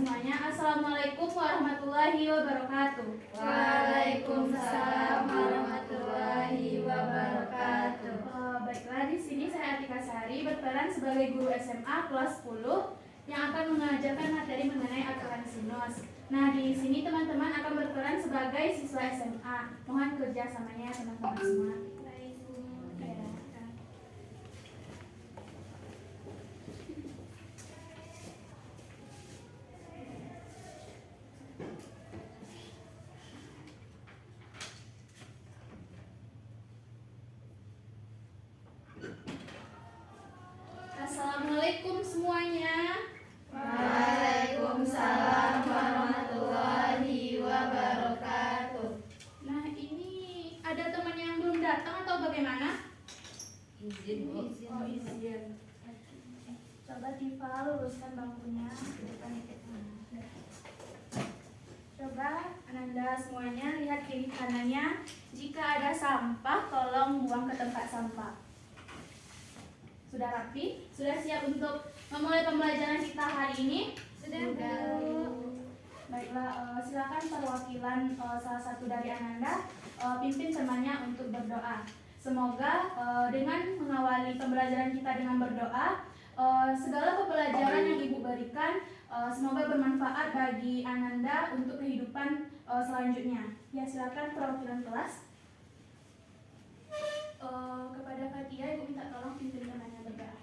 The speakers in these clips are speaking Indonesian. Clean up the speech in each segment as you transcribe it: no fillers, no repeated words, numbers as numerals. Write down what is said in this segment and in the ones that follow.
semuanya. Assalamualaikum warahmatullahi wabarakatuh. Waalaikumsalam warahmatullahi wabarakatuh. Baiklah, di sini saya Atika Sari berperan sebagai guru SMA kelas 10 yang akan mengajarkan materi mengenai aturan sinus. Nah, di sini teman-teman akan berperan sebagai siswa SMA. Mohon kerjasamanya teman-teman semua. Assalamualaikum semuanya. Waalaikumsalam warahmatullahi wabarakatuh. Nah, ini ada teman yang belum datang atau bagaimana? Izin, Bu. Oh, izin. Coba Tifa luruskan bangkunya ke depan dikit. Coba Ananda semuanya lihat kiri kanannya. Jika ada sampah, tolong buang ke tempat sampah. Sudah rapi? Sudah siap untuk memulai pembelajaran kita hari ini? Sudah. Baiklah, silakan perwakilan salah satu dari Ananda pimpin temannya untuk berdoa. Semoga dengan mengawali pembelajaran kita dengan berdoa, segala pembelajaran yang Ibu berikan semoga bermanfaat bagi Ananda untuk kehidupan selanjutnya. Ya, silakan perwakilan kelas. Kepada Fatia, Ibu minta tolong pimpin temannya berdoa.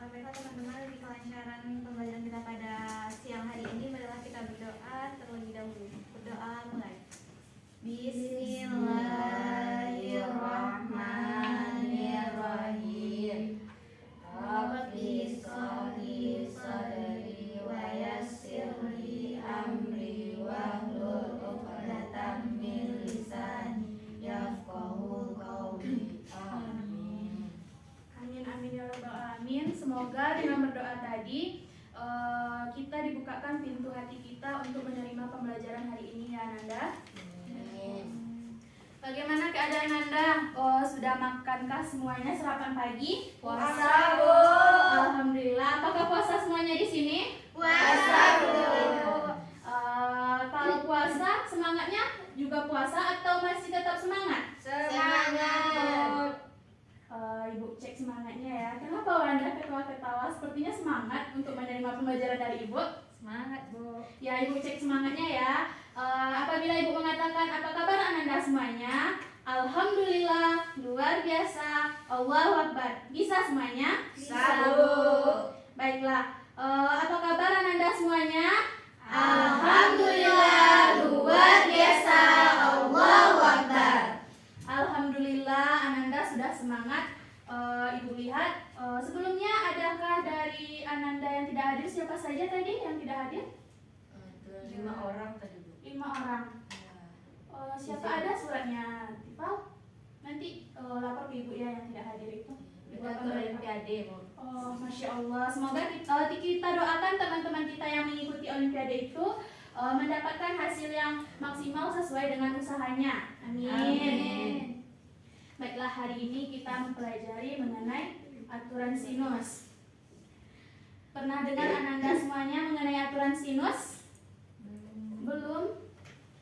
Baiklah teman-teman, di kelancaran pembelajaran kita pada siang hari ini, marilah kita berdoa terlebih dahulu. Berdoa mulai. Bismillahirrahmanirrahim. Rabbi sholli sadri wa yassirli amri wahlul 'uqdatam min lisani yafqahu qawli. Amin. Amin, amin ya rabbal alamin. Semoga dengan berdoa tadi kita dibukakan pintu hati kita untuk menerima pembelajaran hari ini ya Ananda. Bagaimana keadaan Anda? Sudah makankah semuanya sarapan pagi? Puasa, Bu. Alhamdulillah. Apakah puasa semuanya di sini? Puasa, Bu. Kalau puasa semangatnya juga puasa atau masih tetap semangat? Semangat. Ibu cek semangatnya ya. Kenapa Anda ketawa-ketawa? Sepertinya semangat untuk menerima pembelajaran dari Ibu. Semangat, Bu. Ya, Ibu cek semangatnya ya. Apabila Ibu mengatakan apa kabar Ananda semuanya? Alhamdulillah, luar biasa, Allahu Akbar. Bisa semuanya? Bisa, Bu. Baiklah, apa kabar Ananda semuanya? Alhamdulillah, luar biasa, Allahu Akbar. Alhamdulillah, Ananda sudah semangat. Ibu lihat, sebelumnya adakah dari Ananda yang tidak hadir? Siapa saja tadi yang tidak hadir? 5 orang tadi, Bu. 5 orang. Siapa ada suratnya? Tifa? Nanti lapor ke Ibu ya yang tidak hadir itu. Ibu akan Olimpiade, Bu. Oh, Masya Allah. Semoga kita doakan teman-teman kita yang mengikuti Olimpiade itu mendapatkan hasil yang maksimal sesuai dengan usahanya. Amin. Amin. Baiklah, hari ini kita mempelajari mengenai aturan sinus. Pernah dengar Ananda semuanya mengenai aturan sinus? Belum?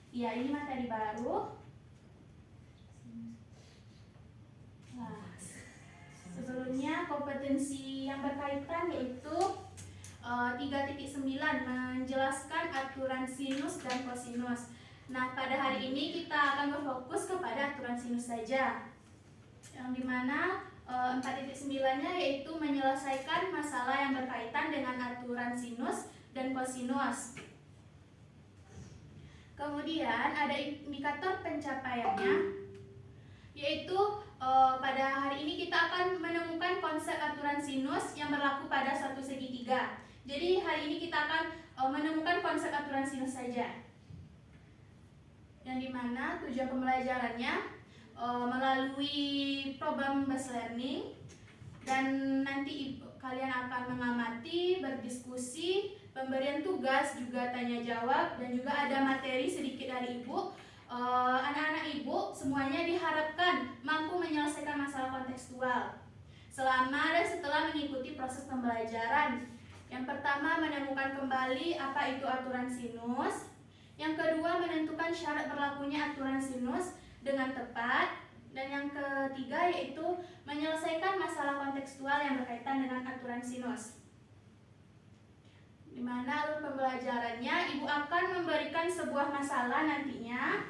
Ya, ini materi baru. Nah, sebelumnya kompetensi yang berkaitan yaitu 3.9 menjelaskan aturan sinus dan kosinus. Nah, pada hari ini kita akan berfokus kepada aturan sinus saja. Yang dimana 4.9-nya yaitu menyelesaikan masalah yang berkaitan dengan aturan sinus dan kosinus. Kemudian ada indikator pencapaiannya, yaitu pada hari ini kita akan menemukan konsep aturan sinus yang berlaku pada suatu segitiga. Jadi hari ini kita akan menemukan konsep aturan sinus saja, yang dimana tujuan pembelajarannya melalui program based learning, dan nanti kalian akan mengamati, berdiskusi, pemberian tugas, juga tanya jawab, dan juga ada materi sedikit dari Ibu. Anak-anak Ibu semuanya diharapkan mampu menyelesaikan masalah kontekstual selama dan setelah mengikuti proses pembelajaran, Yang pertama, menemukan kembali apa itu aturan sinus. Yang kedua, menentukan syarat berlakunya aturan sinus dengan tepat. Dan yang ketiga yaitu menyelesaikan masalah kontekstual yang berkaitan dengan aturan sinus. Di mana alur pembelajarannya, Ibu akan memberikan sebuah masalah nantinya.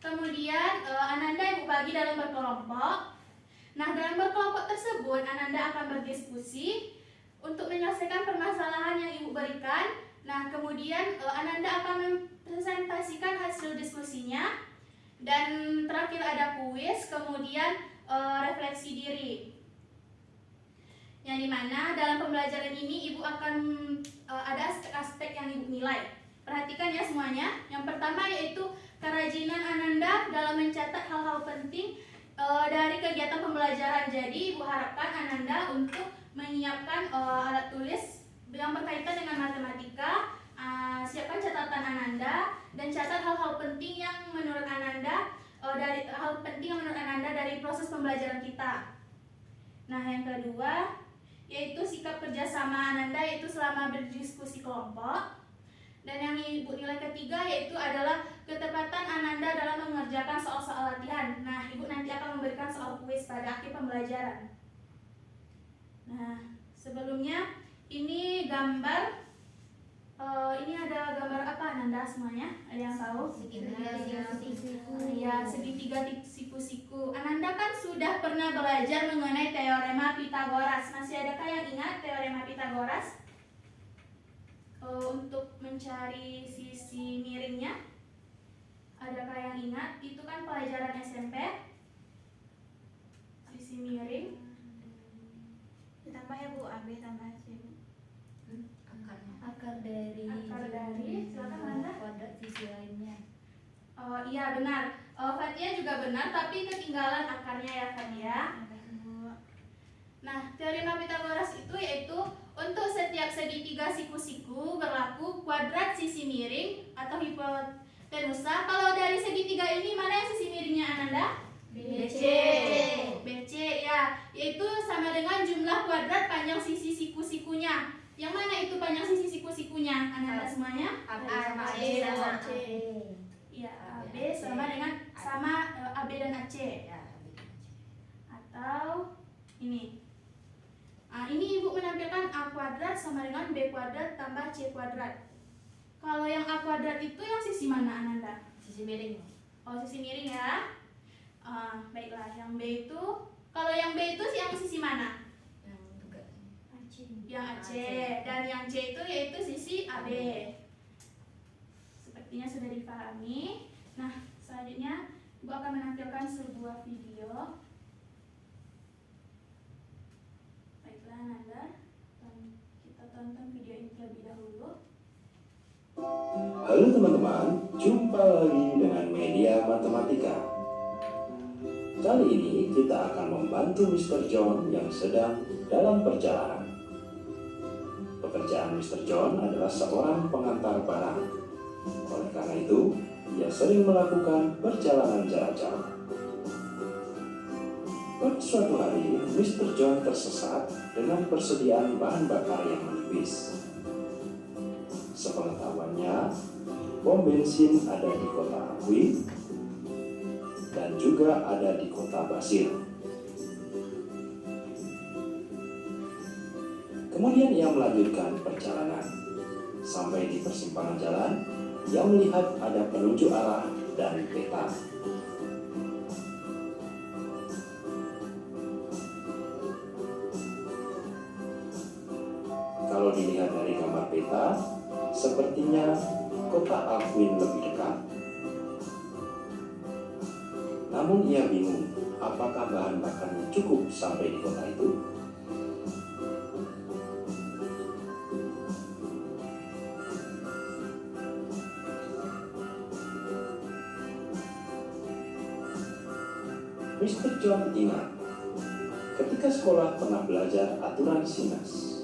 Kemudian Ananda Ibu bagi dalam berkelompok. Nah, dalam berkelompok tersebut Ananda akan berdiskusi untuk menyelesaikan permasalahan yang Ibu berikan. Nah, kemudian Ananda akan mempresentasikan hasil diskusinya. Dan terakhir ada kuis, kemudian refleksi diri. Yang dimana dalam pembelajaran ini Ibu akan ada aspek-aspek yang Ibu nilai. Perhatikan ya semuanya. Yang pertama yaitu kerajinan Ananda dalam mencatat hal-hal penting dari kegiatan pembelajaran. Jadi Ibu harapkan Ananda untuk menyiapkan alat tulis yang berkaitan dengan matematika. Siapkan catatan Ananda dan catat hal-hal penting yang menurut Ananda dari proses pembelajaran kita. Nah, yang kedua yaitu sikap kerjasama Ananda yaitu selama berdiskusi kelompok. Dan yang Ibu nilai ketiga yaitu adalah ketepatan Ananda dalam mengerjakan soal-soal latihan. Nah, Ibu nanti akan memberikan soal kuis pada akhir pembelajaran. Nah, sebelumnya ini gambar. Ini ada gambar apa Ananda semuanya? Ada yang tahu? Ya, segitiga siku-siku. Ananda kan sudah pernah belajar mengenai teorema Pitagoras. Masih adakah yang ingat teorema Pitagoras? Untuk mencari sisi miringnya, adakah yang ingat? Itu kan pelajaran SMP. Sisi miring. Ditambah ya Bu, AB tambah C. Akar dari silakan Anda. kuadrat sisi lainnya. Oh iya benar. Fatia juga benar, tapi ketinggalan akarnya ya Fatia. Nah, teorema Pitagoras itu yaitu untuk setiap segitiga siku-siku berlaku kuadrat sisi miring atau hipotenusa. Kalau dari segitiga ini mana yang sisi miringnya Ananda? BC. BC ya, yaitu sama dengan jumlah kuadrat panjang sisi siku-sikunya. Yang mana itu panjang sisi siku-sikunya? Ananda semuanya? AB sama AC sama C. Iya, AB sama dengan AB dan AC. Ya, Atau ini. Ini Ibu menampilkan A kuadrat sama dengan B kuadrat tambah C kuadrat. Kalau yang A kuadrat itu yang sisi mana Ananda? sisi miring. Oh, sisi miring ya. Baiklah, yang B itu, kalau yang B itu yang sisi mana? Yang juga Yang AC. Dan yang C itu yaitu sisi AB. Sepertinya sudah dipahami. Nah, selanjutnya Ibu akan menampilkan sebuah video. Baiklah Ananda, kita tonton video ini terlebih dahulu. Halo teman-teman, jumpa lagi dengan media matematika. Kali ini kita akan membantu Mr. John yang sedang dalam perjalanan. Pekerjaan Mr. John adalah seorang pengantar barang. Oleh karena itu, ia sering melakukan perjalanan jarak jauh. Pada suatu hari, Mr. John tersesat dengan persediaan bahan bakar yang menipis. Sepengetahuannya, pom bensin ada di kota Akui dan juga ada di kota Basil. Kemudian ia melanjutkan perjalanan. Sampai di persimpangan jalan, ia melihat ada penunjuk arah dan peta. Kalau dilihat dari gambar peta, sepertinya kota Alcuin lebih dekat. Namun ia bingung, apakah bahan bakarnya cukup sampai di kota itu? Mr. John ingat, ketika sekolah pernah belajar aturan sinus.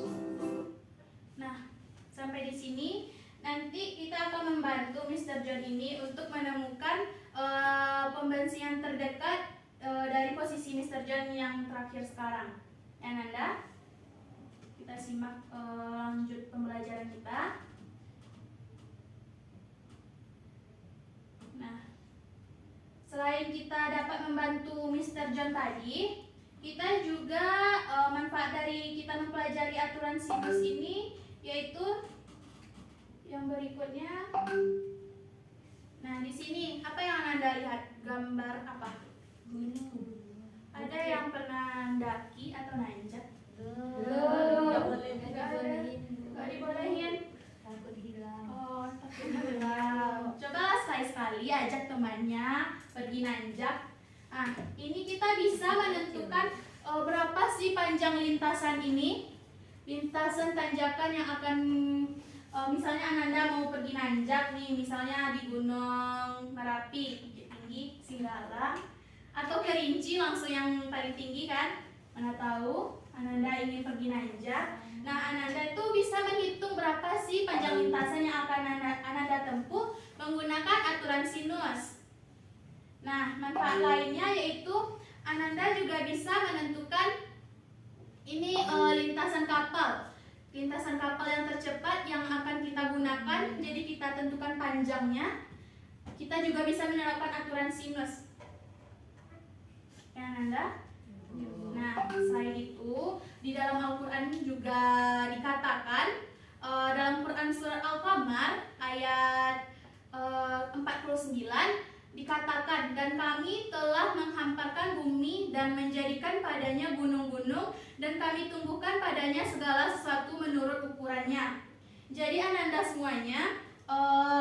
Nah, sampai di sini nanti kita akan membantu Mr. John ini untuk menemukan pembensin yang terdekat dari posisi Mr. John yang terakhir sekarang. Ananda, kita simak lanjut pembelajaran kita. Nah, selain kita dapat membantu Mr. John tadi, kita juga manfaat dari kita mempelajari aturan sinus ini yaitu yang berikutnya. Nah, di sini apa yang Anda lihat? Gambar apa? Gunung. Ada yang pernah daki atau nanjak? Nggak boleh. Nggak dibolehin. Takut hilang. Oh, takut hilang. Coba sekali-sekali ajak temannya pergi nanjak. Nah, ini kita bisa menentukan berapa sih panjang lintasan ini. Lintasan tanjakan yang akan misalnya Ananda mau pergi nanjak nih, misalnya di Gunung Merapi, Bukit Tinggi, Singgalang, atau Kerinci langsung yang paling tinggi kan? Mana tahu Ananda ingin pergi nanjak. Nah, Ananda itu bisa menghitung berapa sih panjang lintasan yang akan Ananda tempuh menggunakan aturan sinus. Nah, manfaat lainnya yaitu Ananda juga bisa menentukan ini lintasan kapal. Lintasan kapal yang tercepat yang akan kita gunakan, jadi kita tentukan panjangnya. Kita juga bisa menerapkan aturan sinus. Ya, Ananda? Nah, selain itu, di dalam Al-Quran juga dikatakan dalam Quran Surat Al-Qamar ayat 49 dikatakan, dan kami telah menghamparkan bumi dan menjadikan padanya gunung-gunung dan kami tumbuhkan padanya segala sesuatu menurut ukurannya. Jadi Ananda semuanya,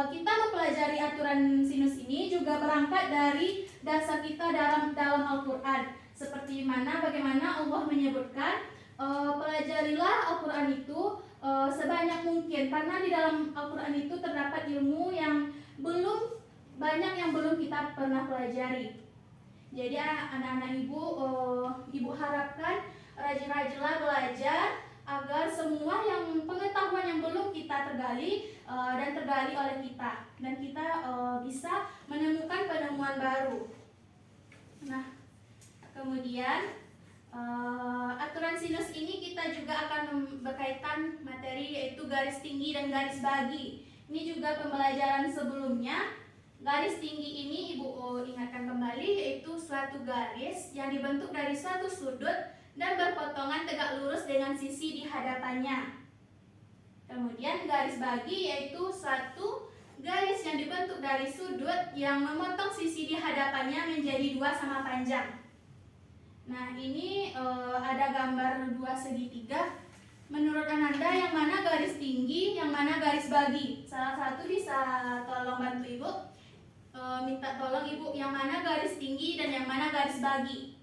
kita mempelajari aturan sinus ini juga berangkat dari dasar kita dalam Al-Quran. Seperti bagaimana Allah menyebutkan, pelajarilah Al-Quran itu sebanyak mungkin, karena di dalam Al-Quran itu terdapat ilmu yang belum kita pernah pelajari. Jadi anak-anak ibu harapkan rajin-rajinlah belajar agar semua pengetahuan yang belum kita tergali dan tergali oleh kita, dan kita bisa menemukan penemuan baru. Nah, kemudian aturan sinus ini kita juga akan berkaitan materi yaitu garis tinggi dan garis bagi. Ini juga pembelajaran sebelumnya. Garis tinggi ini Ibu ingatkan kembali yaitu suatu garis yang dibentuk dari suatu sudut dan berpotongan tegak lurus dengan sisi di hadapannya. Kemudian garis bagi yaitu suatu garis yang dibentuk dari sudut yang memotong sisi di hadapannya menjadi dua sama panjang. Nah, ini ada gambar dua segitiga. Menurut Ananda yang mana garis tinggi, yang mana garis bagi? Salah satu bisa tolong bantu Ibu. Minta tolong Ibu yang mana garis tinggi dan yang mana garis bagi.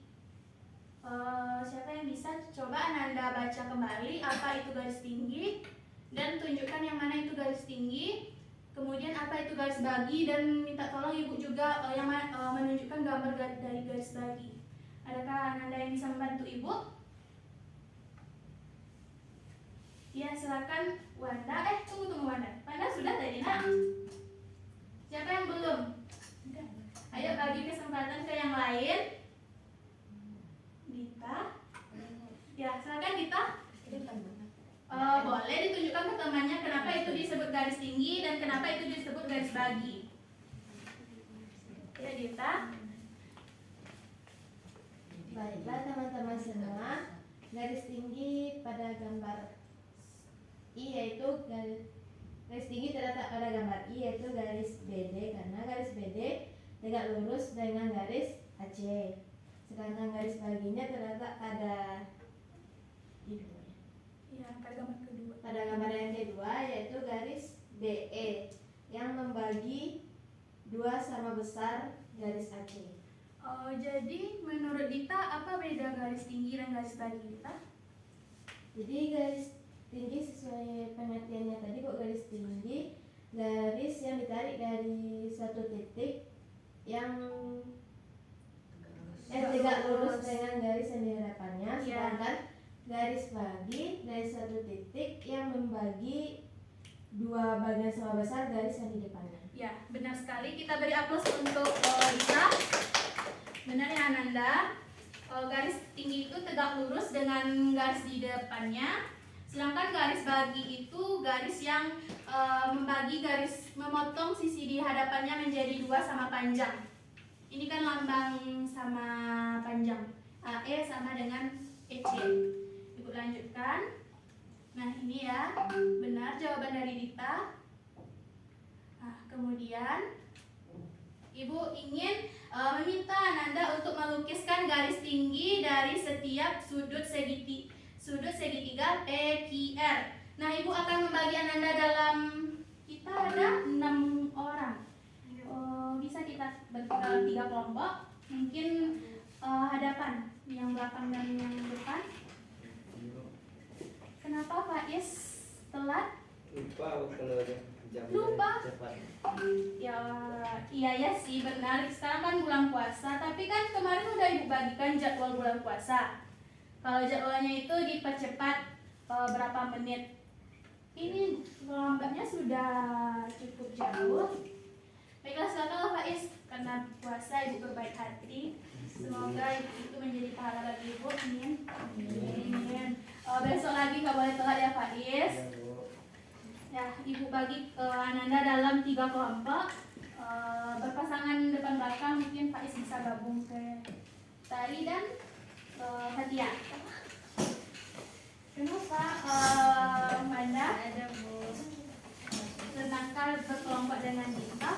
Siapa yang bisa coba Ananda baca kembali apa itu garis tinggi dan tunjukkan yang mana itu garis tinggi, kemudian apa itu garis bagi, dan minta tolong Ibu juga yang menunjukkan gambar dari garis bagi. Adakah Ananda yang bisa membantu Ibu? Ya, silakan Wanda. Tunggu Wanda. Wanda sudah tadi, Nak? Siapa yang belum? Ayo bagi kesempatan ke yang lain. Dita. Ya, silakan Dita. Boleh ditunjukkan ke temannya kenapa itu disebut garis tinggi dan kenapa itu disebut garis bagi. Ya, Dita. Baiklah teman-teman semua, garis tinggi pada gambar I yaitu garis tinggi terletak pada gambar I yaitu garis BD, karena garis BD tegak lurus dengan garis AC. Sedangkan garis baginya terletak pada pada gambar yang kedua yaitu garis BE yang membagi dua sama besar garis AC. Jadi menurut Dita apa beda garis tinggi dan garis bagi Dita? Jadi garis tinggi sesuai pengertiannya tadi kok, garis tinggi garis yang ditarik dari suatu titik yang tegak lurus dengan garis yang di hadapannya. Sedangkan garis bagi dari suatu titik yang membagi dua bagian sama besar garis yang di depannya. Ya, benar sekali. Kita beri aplaus untuk Dita. Benar ya Ananda. Garis tinggi itu tegak lurus dengan garis di depannya. Sedangkan garis bagi itu garis yang memotong sisi di hadapannya menjadi 2 sama panjang. Ini kan lambang sama panjang. AE sama dengan EC. Ibu lanjutkan. Nah, ini ya, benar jawaban dari Dita. Nah, kemudian Ibu ingin meminta Ananda untuk melukiskan garis tinggi dari setiap sudut segitiga PQR. Nah, Ibu akan membagi Ananda dalam, kita ada 6 orang. Bisa kita bentuk dalam 3 kelompok. Mungkin hadapan, yang belakang dan yang depan. Kenapa Faiz telat? Lupa kalau jam Lupa? cepat. Ya, iya sih benar. Sekarang kan bulan puasa, tapi kan kemarin udah Ibu bagikan jadwal bulan puasa. Kalau jadwalnya itu dipercepat berapa menit. Ini lambatnya sudah cukup jauh. Baiklah, silakan Faiz. Karena puasa Ibu berbaik hati. Semoga itu menjadi pahala bagi Ibu. Amin. Amin. Besok lagi nggak boleh telat ya Faiz. Ya, Ibu bagi Ananda dalam 3 kelompok. Berpasangan depan belakang, mungkin Faiz bisa gabung ke Tari dan Fatia. Kenapa Manda Ada Bu. senangkah berkelompok dengan Dita?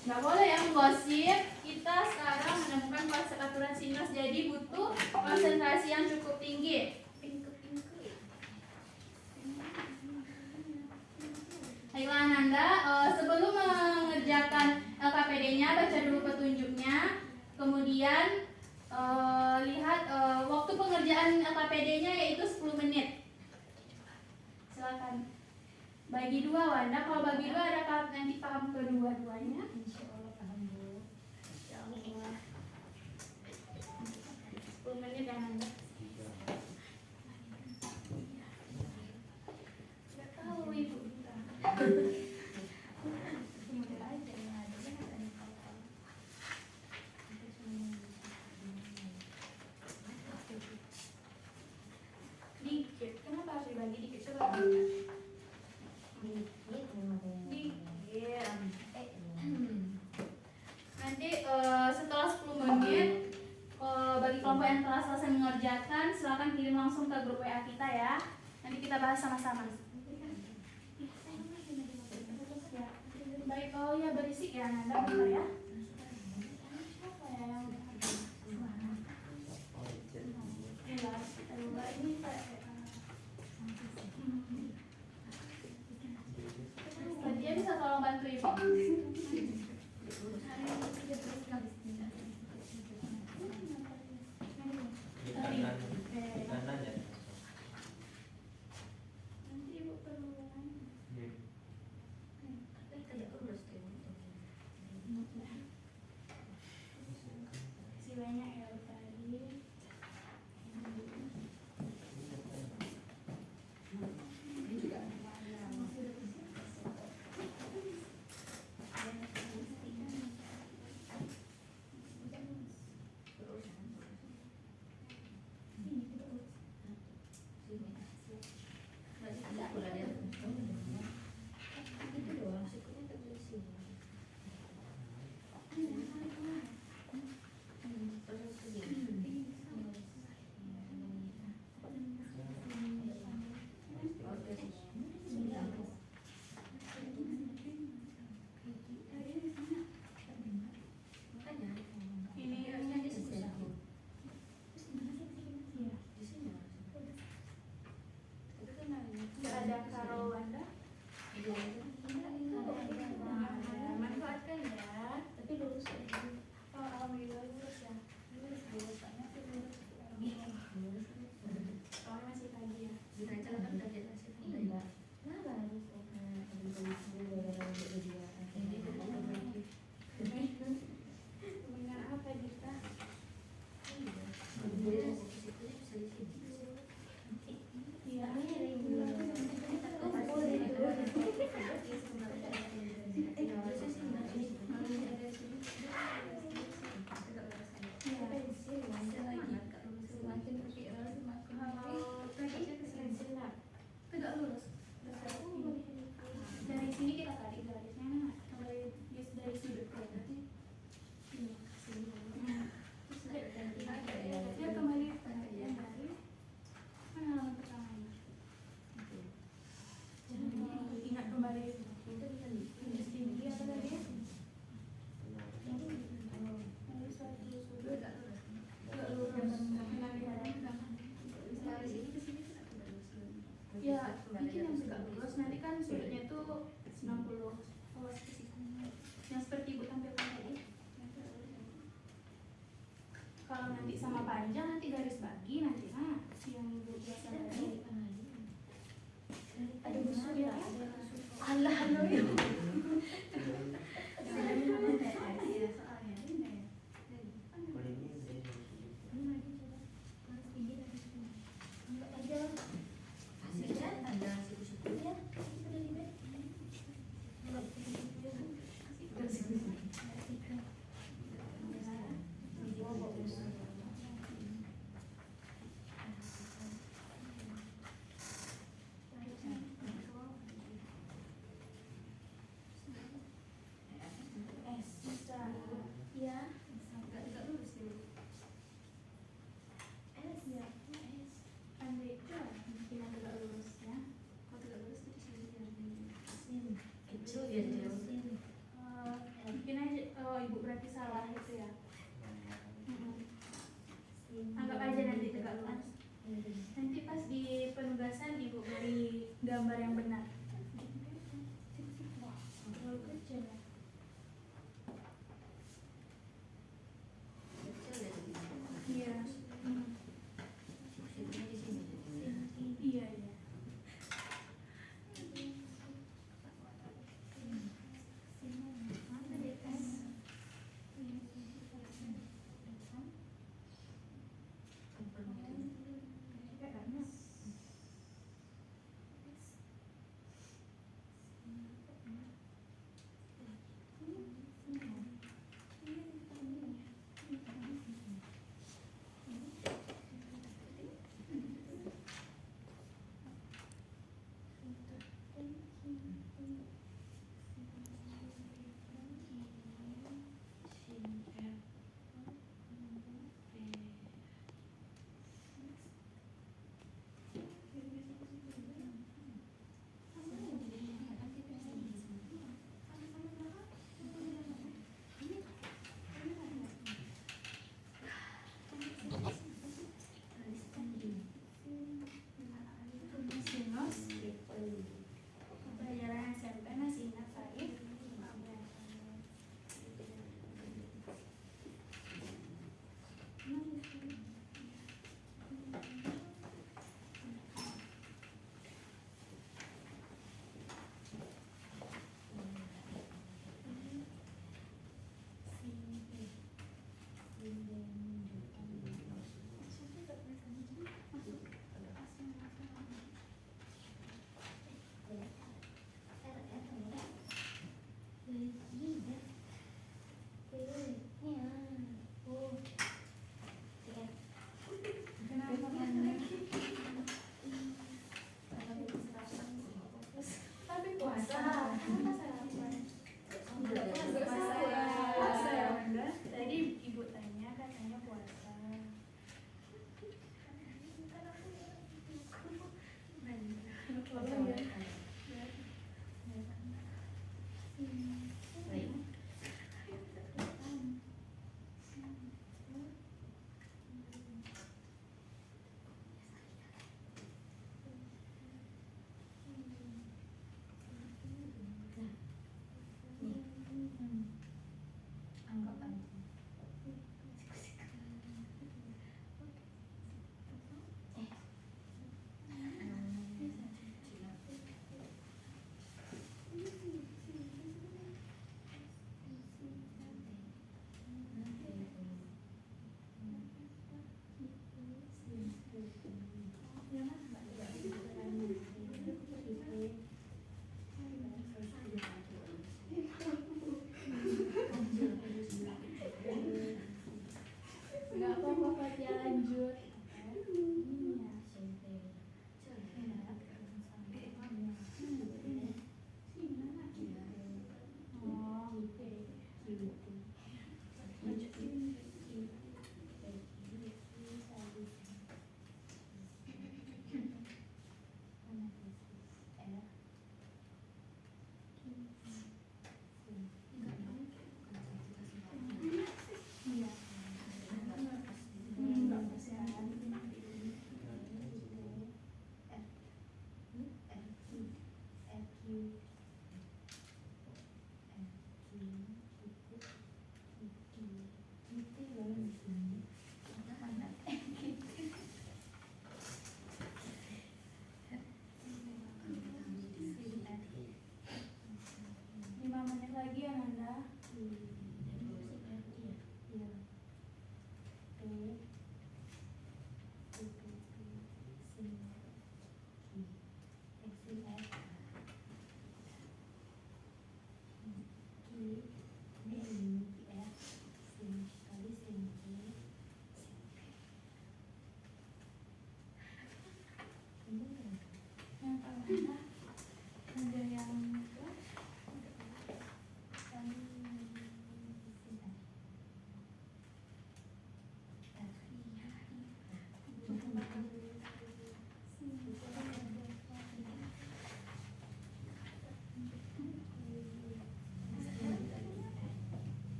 Nggak boleh ya menggosip. Kita sekarang menemukan konsep aturan sinus, jadi butuh konsentrasi yang cukup tinggi. Baiklah Ananda, sebelum mengerjakan LKPD-nya, baca dulu petunjuknya. Kemudian lihat waktu pengerjaan LKPD-nya yaitu 10 menit. Silakan. Bagi 2 Wanda, kalau bagi 2 adakah nanti paham kedua-duanya? Insya Allah paham Bu. Ya Allah. 10 menit ya Nanda. Gak tahu Ibu. Dikit, kenapa harus dibagi dikit? Coba bagi. Dikit. Nanti setelah 10 menit bagi kelompok yang telah selesai mengerjakan, silakan kirim langsung ke grup WA kita ya. Nanti kita bahas sama-sama. Baik, oh ya berisik ya Nanda, bentar ya. Siapa ya yang jelas, kita lupa ini dia bisa tolong bantu Ibu. Kanan ya. Nanti Ibu perlu si banyak ya tadi. tegak lurus, nanti kan sudutnya tuh 90. Awas ke situ. Yang seperti ibu tampilkan tadi. Kalau nanti sama panjang nanti garis bagi nanti yang ibu biasa tadi. Ada busuk ya? Allah no ya. Hasilnya ada suku-sukunya.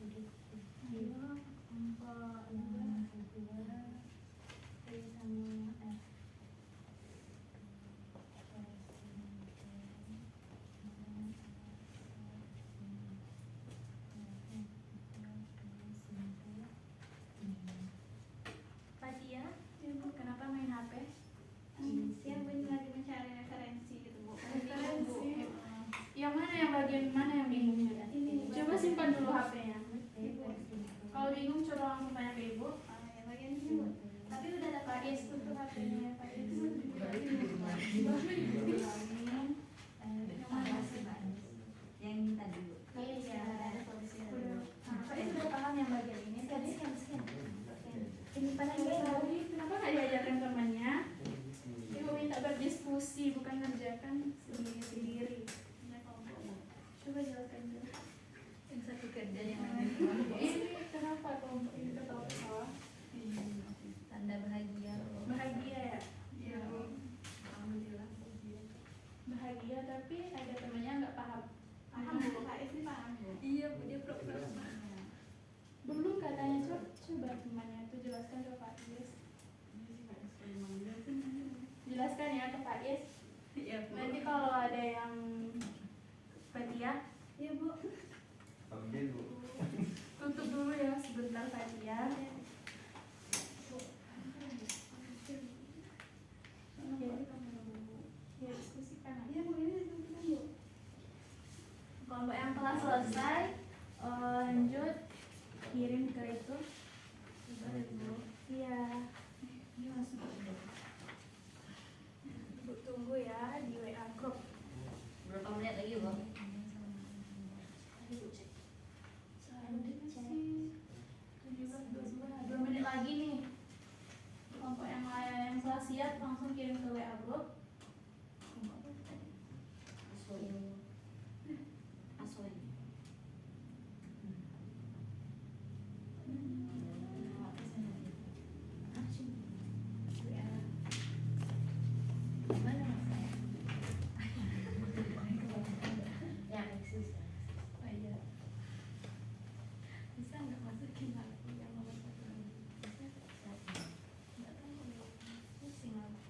kelompok 2 P sama F. Fatia, Ibu, kenapa main HP? siang Bun lagi mencari referensi gitu Bu. Referensi. Yang mana yang bagian mana yang bingung ya? Coba simpan dulu HP-nya. Kalau bingung coba langsung tanya ke ibu. Ya bagian ini Bu. Tapi udah ada Pak Is tutup HP-nya ya Pak Is. yang ini tadi Bu. Iya, Ya, ada solusi. Pak Is udah paham yang bagian ini. Tadi Ini pada tadi kenapa nggak diajarkan temannya? Ibu minta berdiskusi bukan ngerjakan sendiri-sendiri. Coba jelaskan dulu. Yang satu kerja yang lain. Ini kenapa kelompok ini ketawa-ketawa? Tanda bahagia. Bahagia ya? Ya, alhamdulillah. Bahagia tapi ada temannya nggak paham. Paham bu? Pak Is ini paham bu? Iya Bu, dia pura-pura. Belum katanya coba temannya itu jelaskan ke Pak Is. Jelaskan ya ke Pak Is. Iya Bu. Nanti kalau ada yang Fatia, Iya Bu. Ambil Bu. tutup dulu ya sebentar Fatia. Ya diskusikan. Iya Bu, ini diskusikan Bu. Kelompok yang telah selesai, lanjut kirim ke itu. Iya. Ini masuk. Ibu tunggu ya di WA group. Berapa menit lagi, Bu? Ibu cek. Selanjutnya sih 17:22. 2 menit lagi nih. Kelompok yang lain yang telah siap langsung kirim ke WA group. Asoy. Mana mas? Ya, eksis. Oh iya. Bisa nggak masukin lagi yang nomor 1 lagi? Bisa? Nggak tahu. Pusing aku.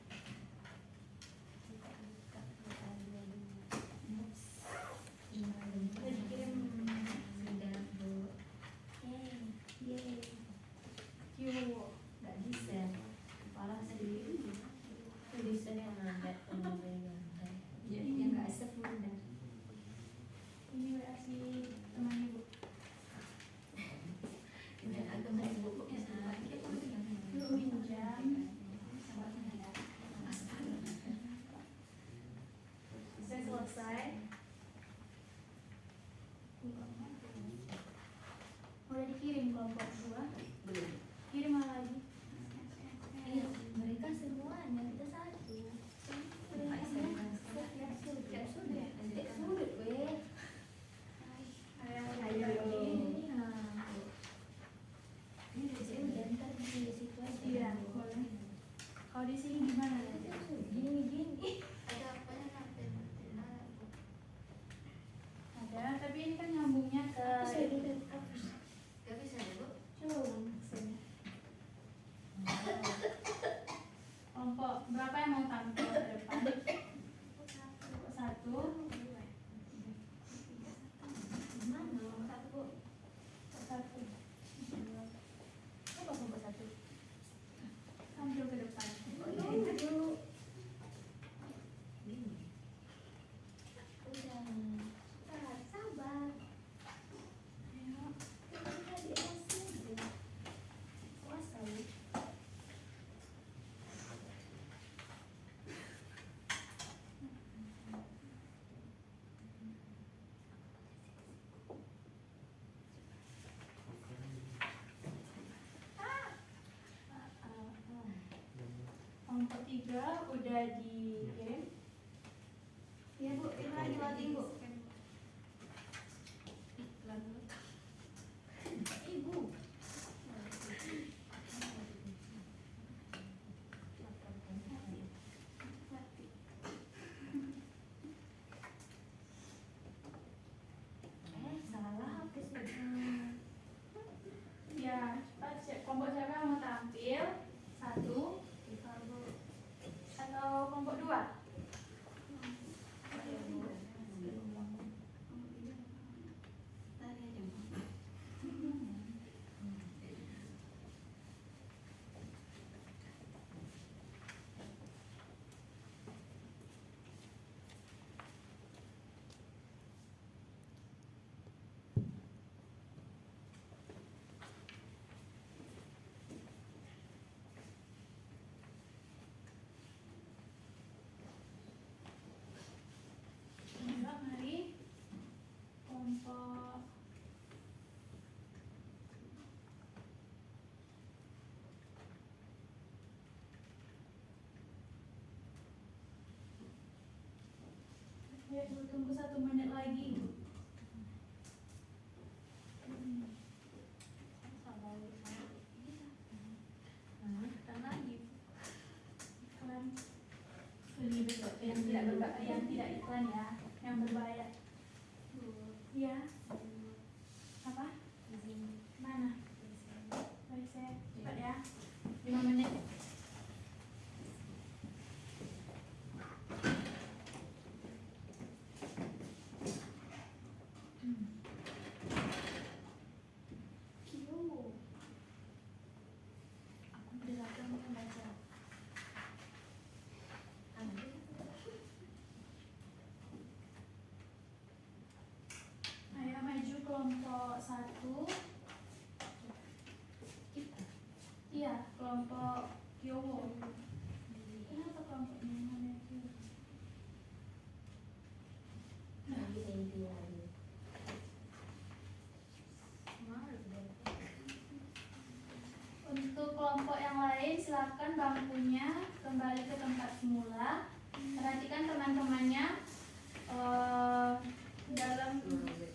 Udah dikirim. Sudah, Bu. Yeay. Q. Nggak bisa. Kepala sendiri. Tulisan yang ada pemberian. Jadi yang nggak sefunda. Ini WA si teman ibu. Dan agama ibu pokoknya sama. Yuk minjam. Saya selesai. Udah dikirim kelompok 2. Belum. Kirim lagi. Iya, mereka semuanya kita satu. Sulit, weh. Ayo. Ini dari sini udah ntar di situ aja. Iya, boleh. Kalau di sini gimana? Gini. Ada, tapi ini kan nyambungnya ke Gak bisa ya, Bu? coba sini. Kelompok berapa yang mau tampil ke depan? Kelompok 1. Mana? Satu, Bu. Satu. Apa kelompok satu? Tampil ke depan. Ini dulu. Ini. Udah. Sabar. Ayo. Kita di atas. Puasa, Bu. Kelompok 3 udah dikirim. Iya Bu, ini lagi loading Bu. Ibu. Salah hapus. tunggu 1 menit lagi. Iklan. Ini betul. Yang tidak iklan ya, yang berbayar. Iya. Apa? Mana? Baik, saya cepat ya. 5 menit. Aku belakang membaca. Ayo maju kelompok 1. Iya, kelompok Kyowo. Kenapa kelompoknya namanya Kyowo? Untuk kelompok yang lain silakan bangkunya kembali ke tempat semula. Perhatikan teman-temannya dalam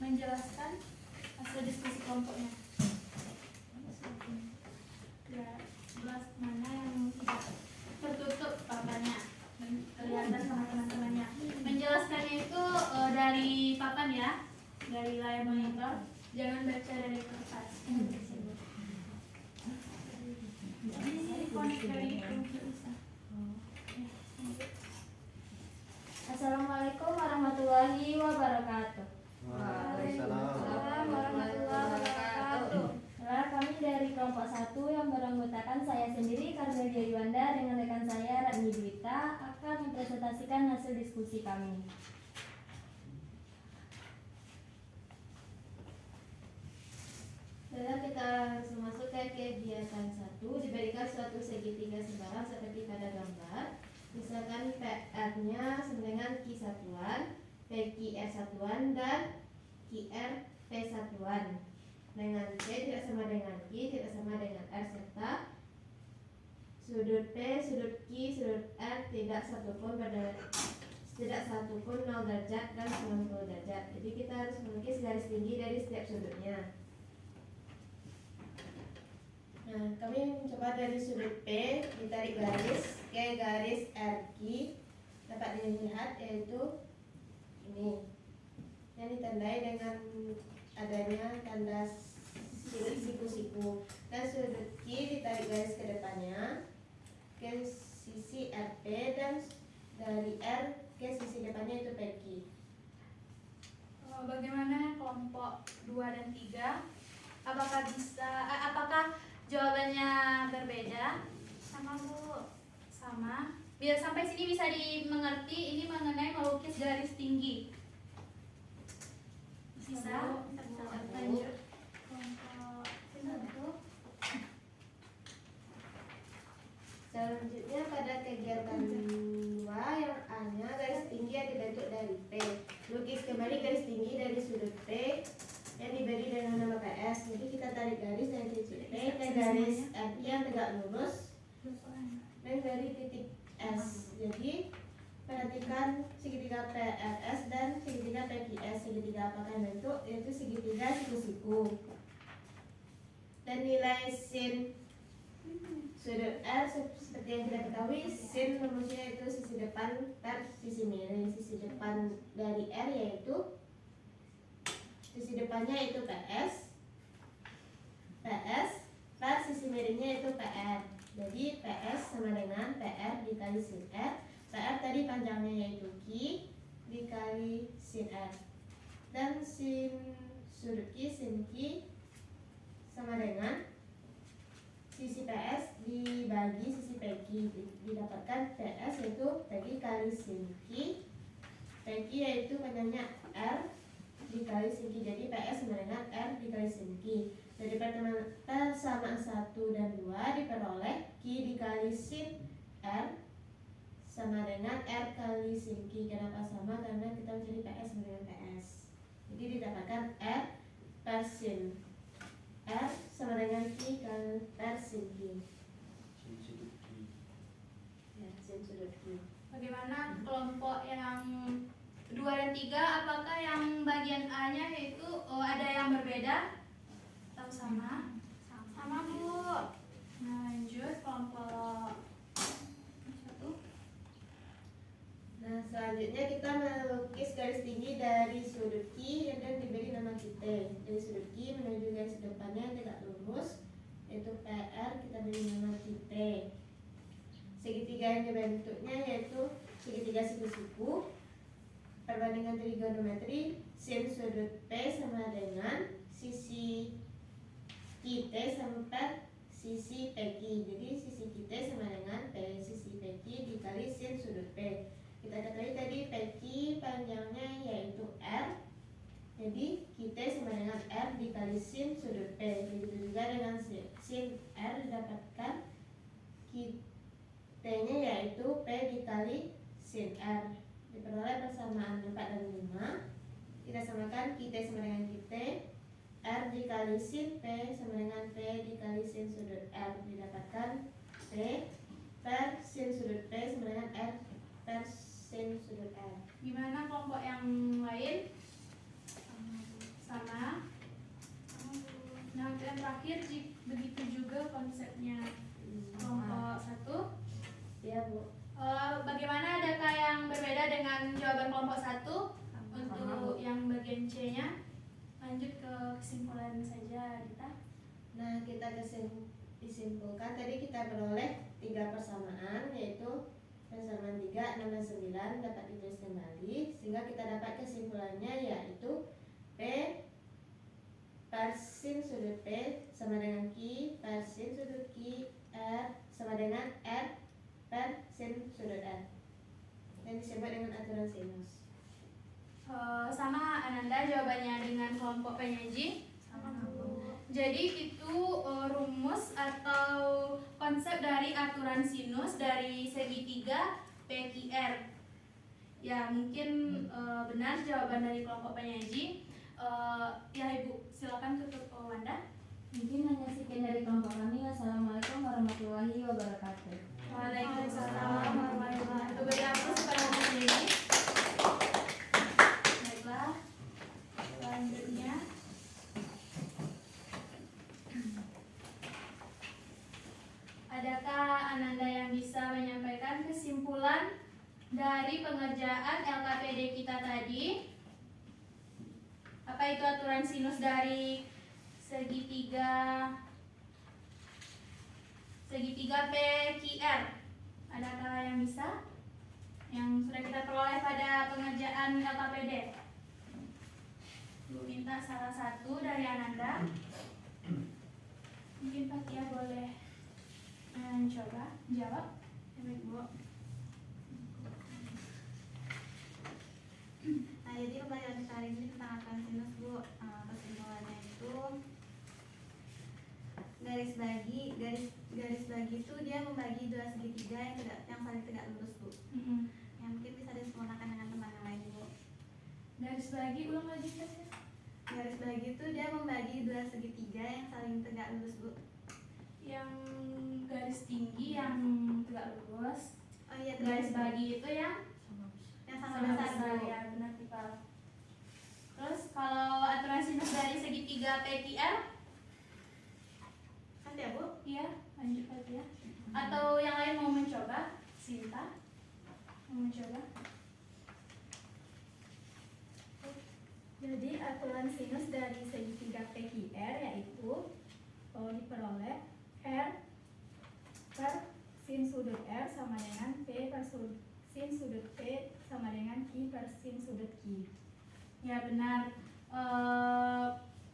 menjelaskan hasil diskusi kelompoknya. Jelas mana yang tidak tertutup papannya dan kelihatan sama teman-temannya. Menjelaskannya itu dari papan ya, dari layar monitor. Jangan baca dari kertas. Assalamualaikum warahmatullahi wabarakatuh. Waalaikumsalam. warahmatullahi wabarakatuh. Saudara, kami dari kelompok 1 yang beranggotakan saya sendiri Karmelia Yuanda dengan rekan saya Ratni Dwita akan mempresentasikan hasil diskusi kami. Setelah kita langsung masuk ke kegiatan 1, diberikan suatu segitiga sembarang seperti pada gambar. Misalkan PR-nya sama dengan Q satuan, PQR satuan, dan QR P satuan. Dengan C tidak sama dengan Q, tidak sama dengan R, serta sudut P, sudut Q, sudut R tidak satupun 0 derajat dan 90 derajat. Jadi kita harus melukis garis tinggi dari setiap sudutnya. Nah, kami mencoba dari sudut P ditarik garis ke garis RQ, dapat dilihat yaitu ini yang ditandai dengan adanya tanda siku-siku, dan sudut Q ditarik garis ke depannya ke sisi RP, dan dari R ke sisi depannya itu PQ. Bagaimana kelompok 2 dan 3? Apakah jawabannya berbeda? Sama Bu, sama. Biar sampai sini bisa dimengerti, ini mengenai melukis garis tinggi. Bisa? Lanjut. Kelompok 1. Selanjutnya pada kegiatan 2 yang A-nya garis tinggi yang dibentuk dari P. Lukis kembali garis tinggi dari sudut P yang diberi dengan nama PS. Jadi kita tarik garis dari titik P ke garis R yang tegak lurus dan dari titik S. Jadi perhatikan segitiga PRS dan segitiga PQS. Segitiga apakah bentuk? Yaitu segitiga siku-siku. Dan nilai sin sudut R seperti yang kita ketahui, sin rumusnya itu sisi depan per sisi miring. Sisi depan dari R yaitu sisi depannya itu PS per sisi miringnya itu PR. Jadi PS sama dengan PR dikali sin R. PR tadi panjangnya yaitu Q dikali sin R, dan sin sudut Q, sin Q sama dengan sisi PS dibagi sisi PQ, didapatkan PS yaitu PQ kali sin Q. PQ yaitu panjangnya R dikali sin Q, jadi PS sama dengan R dikali sin Q. Dari persamaan 1 dan 2 diperoleh Q dikali sin R sama dengan R kali sin Q. Kenapa sama? Karena kita mencari PS sama dengan PS. Jadi didapatkan R per sin R sama dengan Q kali per sin Q. Ya, sin sudut Q. Bagaimana kelompok yang 2 2 dan 3, apakah yang bagian A-nya yaitu ada yang berbeda atau sama? Sama Bu. Nah, lanjut kelompok 1. Nah, selanjutnya kita melukis garis tinggi dari sudut Q dan diberi nama kita. Dari sudut Q menuju garis depannya yang tegak lurus, yaitu PR, kita beri nama kita. Segitiga yang dibentuknya yaitu segitiga siku-siku. Perbandingan trigonometri, sin sudut P sama dengan sisi kita sampai sisi PQ. Jadi sisi kita sama dengan P, sisi PQ dikali sin sudut P. Kita ketahui tadi PQ panjangnya yaitu R. Jadi kita sama dengan R dikali sin sudut P. Begitu juga dengan sin R didapatkan kita-nya yaitu P dikali sin R. Diperoleh persamaan 4 dan 5. Kita samakan kita sama dengan kita. R dikali sin P sama dengan P dikali sin sudut R. Didapatkan P per sin sudut P sama dengan R per sin sudut R. Gimana kelompok yang lain? Sama. Nah, untuk yang terakhir begitu juga konsepnya. Kelompok 1. Ya Bu. Bagaimana, adakah yang berbeda dengan jawaban kelompok 1 untuk yang bagian C-nya? Lanjut ke kesimpulan saja, Dita. Nah, kita disimpulkan tadi kita beroleh 3 persamaan, yaitu persamaan 3, 6, dan 9 dapat ditulis kembali, sehingga kita dapat kesimpulannya yaitu P per sin sudut P sama dengan Q per sin sudut Q, R sama dengan R per sin sudut R, yang disebut dengan aturan sinus. Sama Ananda jawabannya dengan kelompok penyaji. Sama Bu. Jadi itu rumus atau konsep dari aturan sinus dari segitiga PQR. Ya, mungkin benar jawaban dari kelompok penyaji. Ya Ibu, silakan tutup Wanda. Mungkin hanya sekian dari kelompok kami. Wassalamualaikum warahmatullahi wabarakatuh. Waalaikumsalam warahmatullahi wabarakatuh. Beri aplaus kepada kelompok penyaji. Baiklah, selanjutnya adakah Ananda yang bisa menyampaikan kesimpulan dari pengerjaan LKPD kita tadi? Apa itu aturan sinus dari segitiga PQR? Adakah yang bisa? Yang sudah kita peroleh pada pengerjaan LKPD. Bu minta salah satu dari Ananda. Mungkin Fatia boleh coba jawab. Baik, Bu. Nah, jadi pembelajaran kita hari ini tentang aturan sinus Bu. Kesimpulannya itu garis bagi itu dia membagi 2 segitiga yang saling tegak lurus Bu. Yang mungkin bisa disempurnakan dengan teman yang lain Bu. Garis bagi, ulang lagi Fatia. Garis bagi itu dia membagi 2 segitiga yang saling tegak lurus Bu. Yang garis tinggi yang tegak lurus. Oh iya, Garis bagi itu yang sama sama besar besar, Bu. ya benar Tifal. Terus kalau aturan sinus dari segitiga PQR, Kan ya Bu? iya lanjut aja. Atau yang lain mau mencoba? Sinta mau mencoba? Jadi aturan sinus dari segitiga PQR yaitu diperoleh R per sin sudut R sama dengan P per sin sudut P sama dengan Q per sin sudut Q. Ya benar.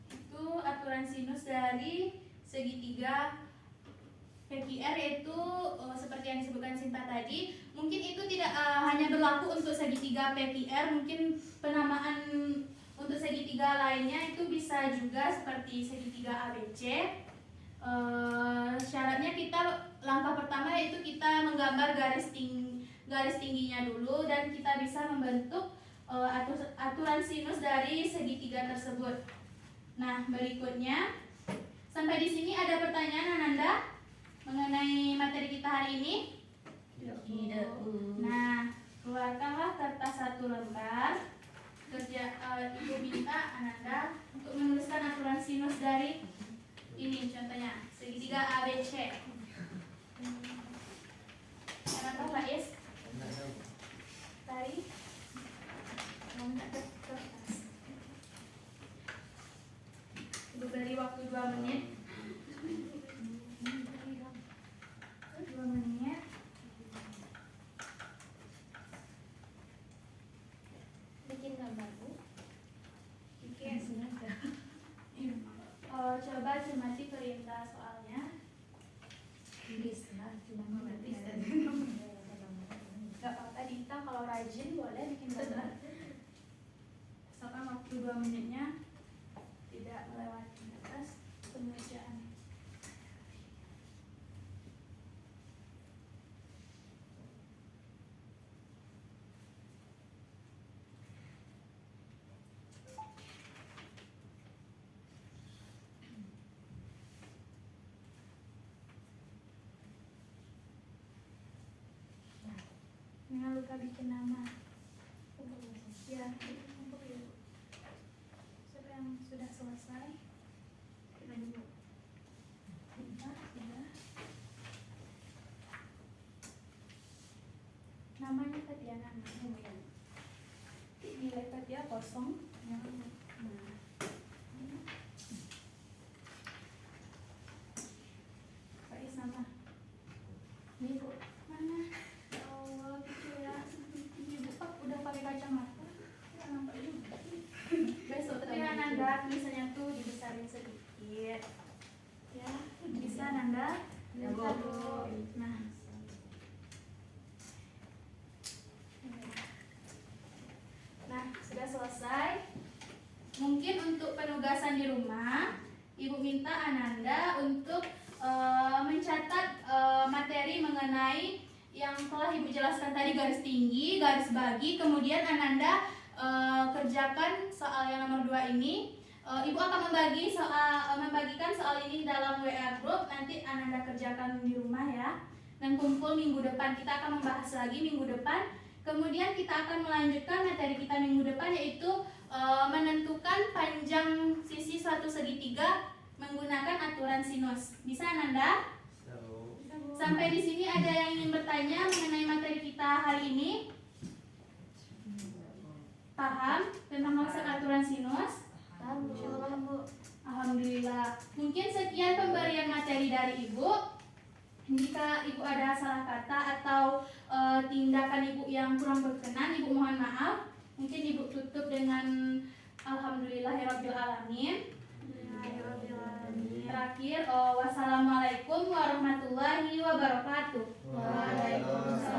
Itu aturan sinus dari segitiga PQR, yaitu seperti yang disebutkan Sinta tadi. Mungkin itu tidak hanya berlaku untuk segitiga PQR, mungkin penamaan untuk segitiga lainnya itu bisa juga seperti segitiga ABC. Syaratnya kita langkah pertama yaitu kita menggambar garis tingginya dulu, dan kita bisa membentuk aturan sinus dari segitiga tersebut. Nah, berikutnya sampai di sini ada pertanyaan Ananda mengenai materi kita hari ini? Tidak. Nah, keluarkanlah kertas 1 lembar. Ibu minta Ananda untuk menuliskan aturan sinus dari ini contohnya segitiga ABC. Karena tahu nggak Is? Tari mau minta kertas. Ibu beri waktu 2 menit. 2 menit. Bikin gambar Bu. Bikin. Coba cermati perintah soalnya. Bisa cuma Gak apa-apa Dita, kalau rajin boleh bikin gambar. Asalkan waktu 2 menitnya tidak melewati batas pengerjaan. Jangan lupa bikin nama. Ya, untuk ibu. Siapa yang sudah selesai? Kita dulu. Bentar, sudah. Namanya Tatiana. Nilai Tatia 0. Nah. Faiz nama. Ini Bu. Mana? Ya Allah, gitu ya. Ibu udah pakai kacamata. Ya, nampak juga. Besok tapi Ananda tulisannya tuh dibesarin sedikit. Ya, bisa Nanda? Ya, Bu. Nah. Nah, sudah selesai. Mungkin untuk penugasan di rumah, Ibu minta Ananda untuk mencatat materi mengenai yang telah Ibu jelaskan tadi, garis tinggi, garis bagi, kemudian Ananda kerjakan soal yang nomor 2 ini. Ibu akan membagikan soal ini dalam WA group, nanti Ananda kerjakan di rumah ya. Dan kumpul minggu depan, kita akan membahas lagi minggu depan. Kemudian kita akan melanjutkan materi kita minggu depan, yaitu menentukan panjang sisi suatu segitiga menggunakan aturan sinus. Bisa Ananda? Sampai di sini ada yang ingin bertanya mengenai materi kita hari ini? Paham tentang konsep aturan sinus? Alhamdulillah Bu. Alhamdulillah. Mungkin sekian pemberian materi dari Ibu. Jika Ibu ada salah kata atau tindakan Ibu yang kurang berkenan, Ibu mohon maaf. Mungkin Ibu tutup dengan Alhamdulillahirabbil alamin. Terakhir, wassalamualaikum warahmatullahi wabarakatuh. Waalaikumsalam.